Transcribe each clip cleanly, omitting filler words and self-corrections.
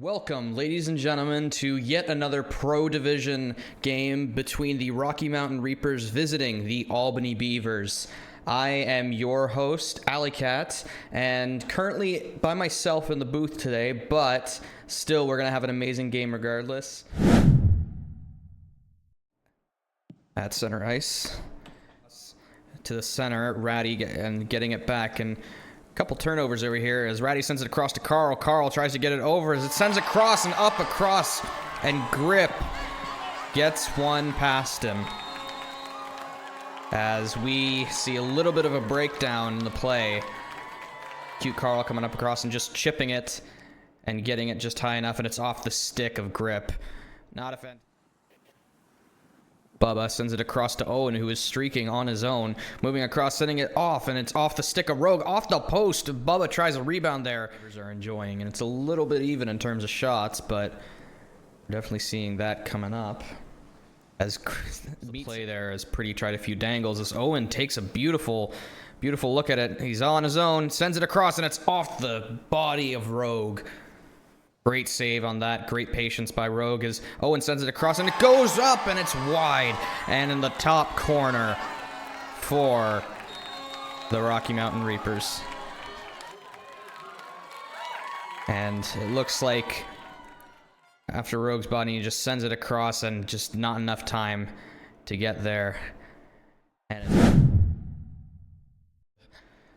Welcome, ladies and gentlemen, to yet another Pro Division game between the Rocky Mountain Reapers visiting the Albany Beavers. I am your host, Alicat, and currently by myself in the booth today, but still we're going to have an amazing game regardless. At center ice. To the center, Ratty and getting it back, and couple turnovers over here as Ratty sends it across to Carl. Carl tries to get it over as it sends across and up across, and Grip gets one past him. As we see a little bit of a breakdown in the play. Cute Carl coming up across and just chipping it and getting it just high enough, and it's off the stick of Grip. Not a fan. Bubba sends it across to Owen, who is streaking on his own. Moving across, sending it off, and it's off the stick of Rogue, off the post. Bubba tries a rebound there. Are enjoying, and it's a little bit even in terms of shots, but we're definitely seeing that coming up. As the play there as Pretty tried a few dangles, as Owen takes a beautiful look at it. He's on his own, sends it across, and it's off the body of Rogue. Great save on that. Great patience by Rogue as Owen sends it across, and it goes up, and it's wide. And in the top corner for the Rocky Mountain Reapers. And it looks like after Rogue's body, he just sends it across and just not enough time to get there. And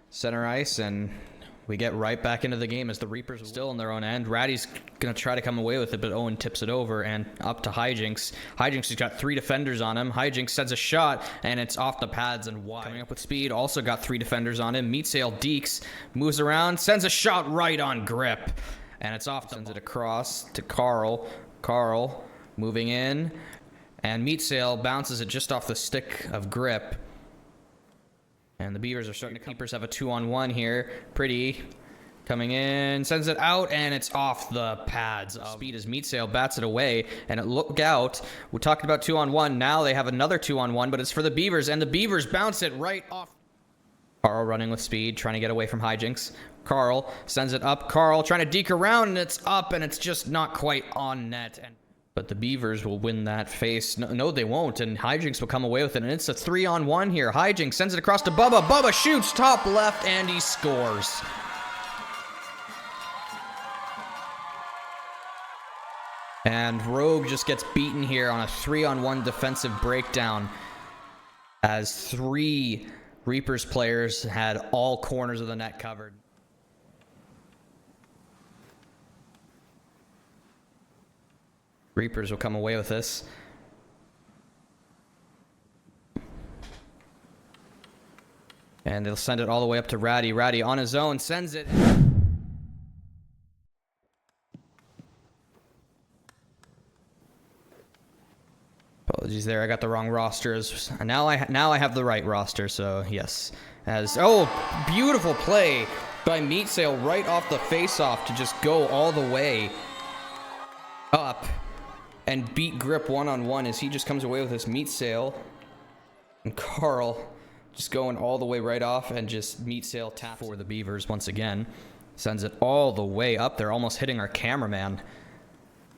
center ice, and we get right back into the game as the Reapers are still on their own end. Ratty's going to try to come away with it, but Owen tips it over and up to Hijinks. Hijinks has got three defenders on him. Hijinks sends a shot, and it's off the pads and wide. Coming up with speed, also got three defenders on him. Meatsail Deeks moves around, sends a shot right on Grip, and it's off. Sends it across to Carl. Carl moving in, and Meatsail bounces it just off the stick of Grip. And the Beavers are starting to Keepers have a 2-on-1 here. Pretty coming in, sends it out, and it's off the pads. Speed as Meatsail bats it away, and it look out. We talked about 2-on-1. Now they have another 2-on-1, but it's for the Beavers, and the Beavers bounce it right off. Carl running with speed, trying to get away from Hijinks. Carl sends it up. Carl trying to deke around, and it's up, and it's just not quite on net. But the Beavers will win that face. No, they won't, and Hijinks will come away with it, and it's a 3-on-1 here. Hijinks sends it across to Bubba. Bubba shoots top left, and he scores. And Rogue just gets beaten here on a 3-on-1 defensive breakdown as three Reapers players had all corners of the net covered. Reapers will come away with this. And they'll send it all the way up to Ratty. Ratty on his own sends it. Apologies there, I got the wrong rosters. Now I have the right roster, so yes. Beautiful play by Meatsail right off the face-off to just go all the way up and beat Grip 1-on-1 as he just comes away with this. Meatsail and Carl just going all the way right off, and just Meatsail tap for the Beavers once again. Sends it all the way up. They're almost hitting our cameraman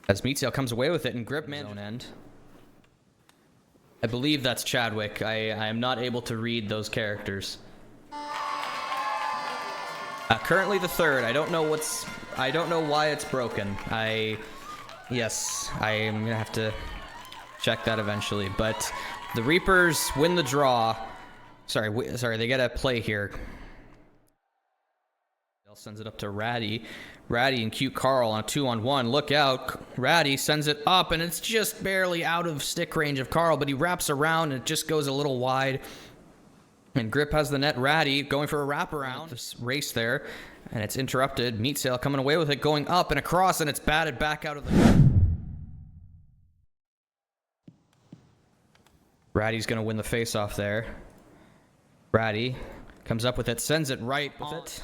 as Meatsail comes away with it, and Grip man end. I believe that's Chadwick. I am not able to read those characters. Currently the third. I don't know why it's broken. Yes, I am going to have to check that eventually. But the Reapers win the draw. Sorry, they get a play here. Sends it up to Ratty. Ratty and Cute Carl on a 2-on-1. Look out. Ratty sends it up, and it's just barely out of stick range of Carl, but he wraps around, and it just goes a little wide. And Grip has the net. Ratty going for a wraparound. This race there, and it's interrupted. Meatsail coming away with it, going up and across, and it's batted back out of the... Ratty's going to win the face-off there. Ratty comes up with it, sends it right with it.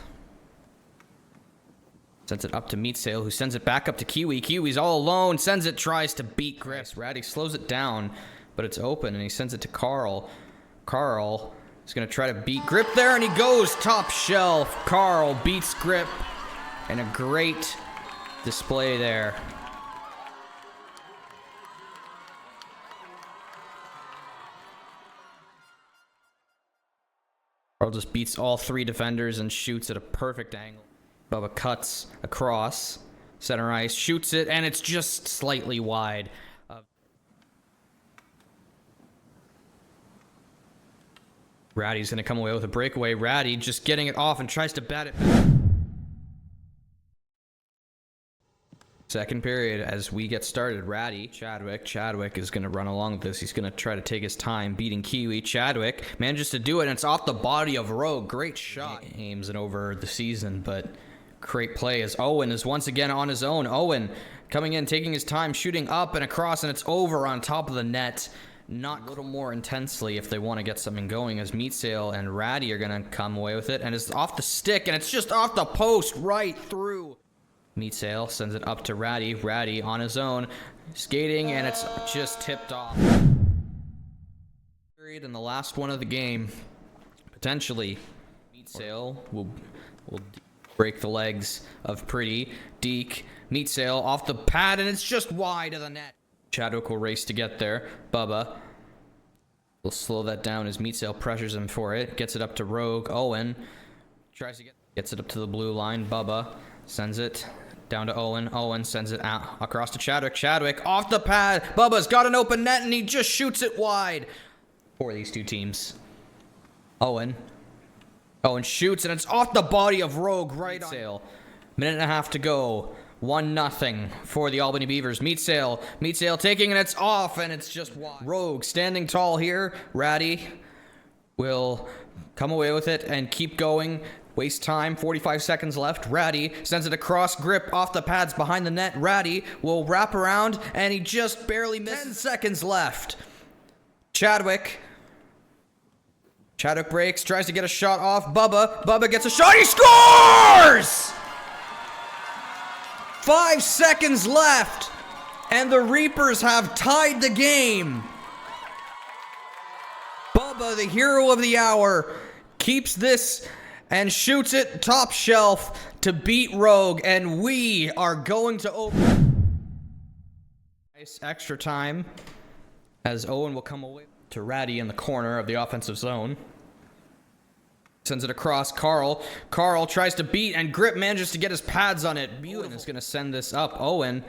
Sends it up to Meatsail, who sends it back up to Kiwi. Kiwi's all alone, sends it, tries to beat Grip. Ratty slows it down, but it's open, and he sends it to Carl. Carl is going to try to beat Grip there, and he goes top shelf. Carl beats Grip, and a great display there. Carl just beats all 3 defenders and shoots at a perfect angle. Bubba cuts across center ice, shoots it, and it's just slightly wide. Ratty's gonna come away with a breakaway. Ratty just getting it off and tries to bat it back. Second period as we get started. Ratty, Chadwick is going to run along with this. He's going to try to take his time beating Kiwi. Chadwick manages to do it, and it's off the body of Rogue. Great shot. Aims it over the season, but great play as Owen is once again on his own. Owen coming in, taking his time, shooting up and across, and it's over on top of the net. Not a little more intensely if they want to get something going, as Meatsail and Ratty are going to come away with it, and it's off the stick, and it's just off the post right through. Meatsail sends it up to Ratty. Ratty on his own, skating, and it's just tipped off. In the last one of the game, potentially, Meatsail will break the legs of Pretty. Deke, Meatsail off the pad, and it's just wide of the net. Chadwick will race to get there. Bubba will slow that down as Meatsail pressures him for it. Gets it up to Rogue. Owen tries to gets it up to the blue line. Bubba sends it down to Owen. Owen sends it out across to Chadwick. Chadwick off the pad. Bubba's got an open net, and he just shoots it wide for these two teams. Owen shoots, and it's off the body of Rogue right on sale. Minute and a half to go. 1-0 for the Albany Beavers. Meatsail taking, and it's off, and it's just wide. Rogue standing tall here. Ratty will come away with it and keep going. Waste time, 45 seconds left. Ratty sends it across, grip off the pads behind the net. Ratty will wrap around, and he just barely misses. 10 seconds left. Chadwick breaks, tries to get a shot off. Bubba gets a shot, he scores! 5 seconds left, and the Reapers have tied the game. Bubba, the hero of the hour, keeps this and shoots it top shelf to beat Rogue, and we are going to open. Nice extra time as Owen will come away to Ratty in the corner of the offensive zone. Sends it across. Carl tries to beat, and Grip manages to get his pads on it. Owen is going to send this up. Owen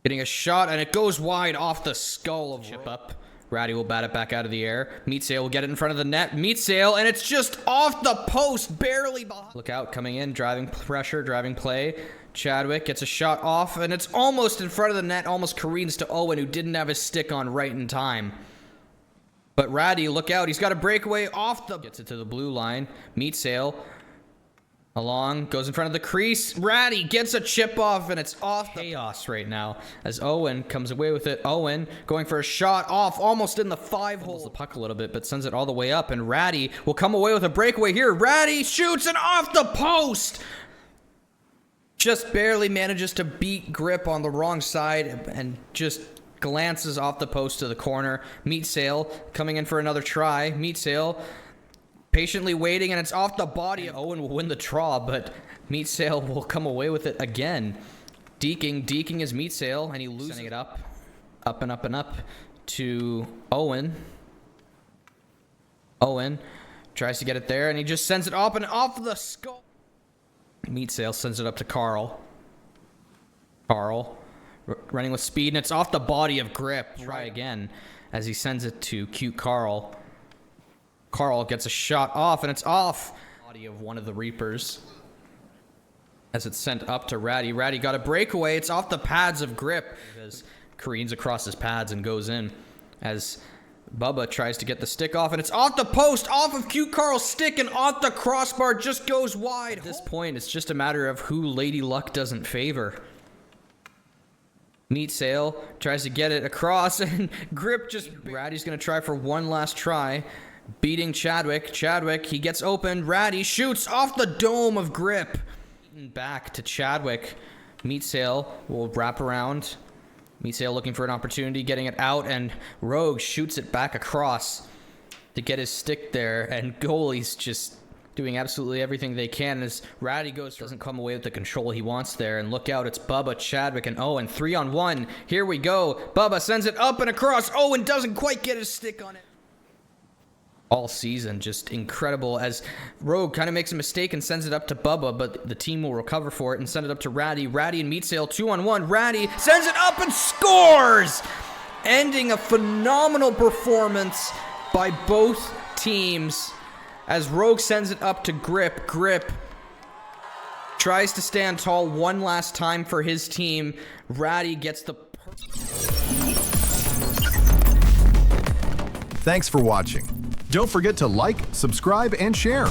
getting a shot, and it goes wide off the skull of Chip up. Ratty will bat it back out of the air. Meatsail will get it in front of the net. Meatsail, and it's just off the post, barely behind. Look out, coming in, driving pressure, driving play. Chadwick gets a shot off, and it's almost in front of the net, almost careens to Owen, who didn't have his stick on right in time. But Ratty, look out, he's got a breakaway off the... Gets it to the blue line. Meatsail along, goes in front of the crease. Ratty gets a chip off, and it's off. Chaos right now as Owen comes away with it. Owen going for a shot off, almost in the 5-hole. Holds the puck a little bit, but sends it all the way up, and Ratty will come away with a breakaway here. Ratty shoots, and off the post! Just barely manages to beat Grip on the wrong side, and just glances off the post to the corner. Meatsail coming in for another try. Meatsail patiently waiting, and it's off the body. Owen will win the draw, but Meatsail will come away with it again. Deking is Meatsail, and he loses. Sending it up and up and up to Owen. Owen tries to get it there, and he just sends it up and off the skull. Meatsail sends it up to Carl. Running with speed, and it's off the body of Grip. Try again as he sends it to cute Carl. Carl gets a shot off, and it's off body of one of the Reapers as it's sent up to Ratty. Ratty got a breakaway. It's off the pads of Grip as careens across his pads and goes in as Bubba tries to get the stick off, and it's off the post, off of cute Carl's stick, and off the crossbar, just goes wide. At this point, it's just a matter of who Lady Luck doesn't favor. Meatsail tries to get it across, and Grip just... Ratty's going to try for one last try, beating Chadwick. He gets open. Ratty shoots off the dome of Grip. Back to Chadwick. Meatsail will wrap around. Meatsail looking for an opportunity, getting it out, and Rogue shoots it back across to get his stick there, and goalie's just doing absolutely everything they can as Ratty doesn't come away with the control he wants there. And look out, it's Bubba, Chadwick, and Owen. 3-on-1. Here we go. Bubba sends it up and across. Owen doesn't quite get his stick on it. All season, just incredible as Rogue kind of makes a mistake and sends it up to Bubba, but the team will recover for it and send it up to Ratty. Ratty and Meatsail 2-on-1. Ratty sends it up and scores! Ending a phenomenal performance by both teams as Rogue sends it up to Grip. Grip tries to stand tall one last time for his team. Ratty gets the... Thanks for watching. Don't forget to like, subscribe, and share.